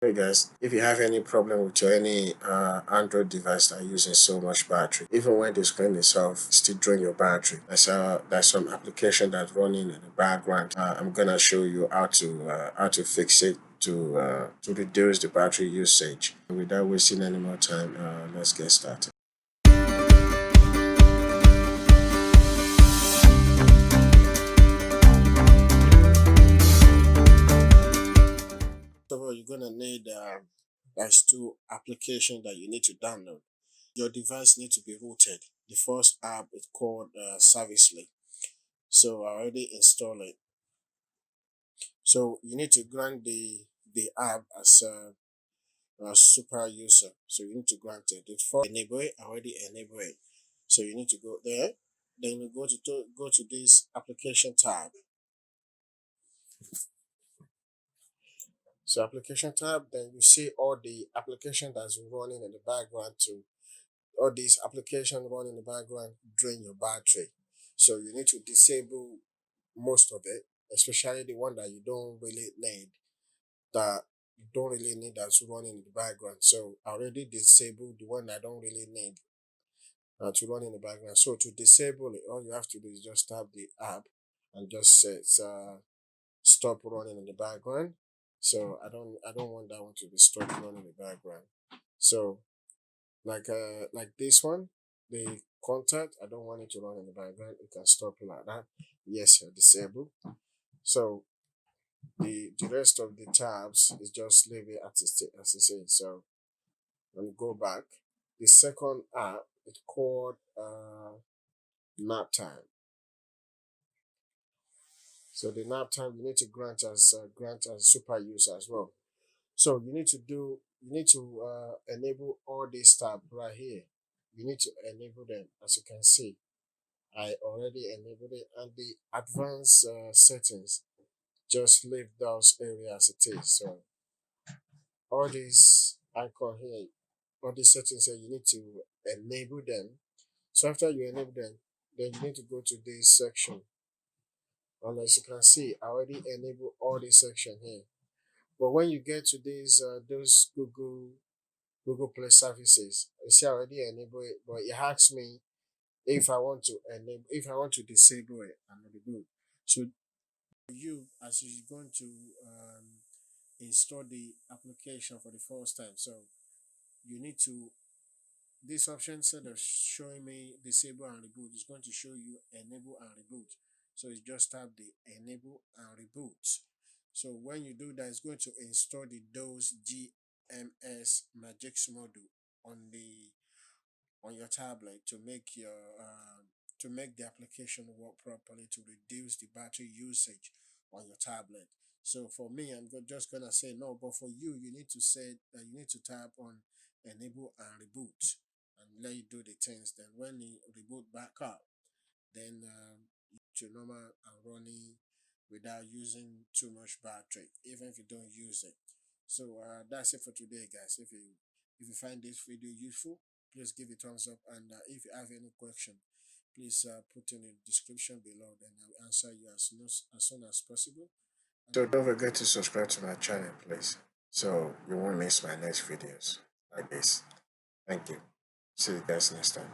Hey guys, if you have any problem with your any Android device that are using so much battery, even when the screen is off, still drain your battery. There's some application that's running in the background. I'm gonna show you how to fix it to reduce the battery usage. Without wasting any more time, let's get started. First of all, you're gonna need there's two applications that you need to download. Your device needs to be rooted. The first app is called Servicely. So I already installed it. So you need to grant the app as a super user. So you need to grant it. The first enable it, I already enable it. So you need to go there. Then you go to this application tab. So application tab, then you see all the application that's running in the background to all these application running in the background drain your battery. So you need to disable most of it, especially the one that you don't really need, that you don't really need that's running in the background. So I already disabled the one I don't really need to run in the background. So to disable it, all you have to do is just tap the app and just set stop running in the background. So I don't want that one to be stopped running in the background. So like this one, the contact, I don't want it to run in the background. You can stop it like that. Yes, you're disabled. So the rest of the tabs is just leave it as it is. So let me go back. The second app is called nap time. So the nap time you need to grant as super user as well. So you need to enable all these tabs right here. You need to enable them. As you can see, I already enabled it, and the advanced settings, just leave those areas as it is. So all these icon here, all these settings here, you need to enable them. So after you enable them, then you need to go to this section. And as you can see, I already enable all this section here. But when you get to these those Google Play services, you see I already enable it, but it asks me if I want to disable it and reboot. So you as you're going to install the application for the first time, so you need to this option instead of showing me disable and reboot, it's going to show you enable and reboot. So you just tap the enable and reboot. So when you do that, it's going to install the DOS GMS Magix module on the on your tablet to make the application work properly to reduce the battery usage on your tablet. So for me, just gonna say no, but for you, you need to say that you need to tap on enable and reboot and let it do the things. Then when you reboot back up, then to normal and running without using too much battery, even if you don't use it. So that's it for today, guys. If you find this video useful, please give it a thumbs up. And if you have any question, please put in the description below. Then I'll answer you as soon as possible. So don't forget to subscribe to my channel, please, so you won't miss my next videos like this. Thank you. See you guys next time.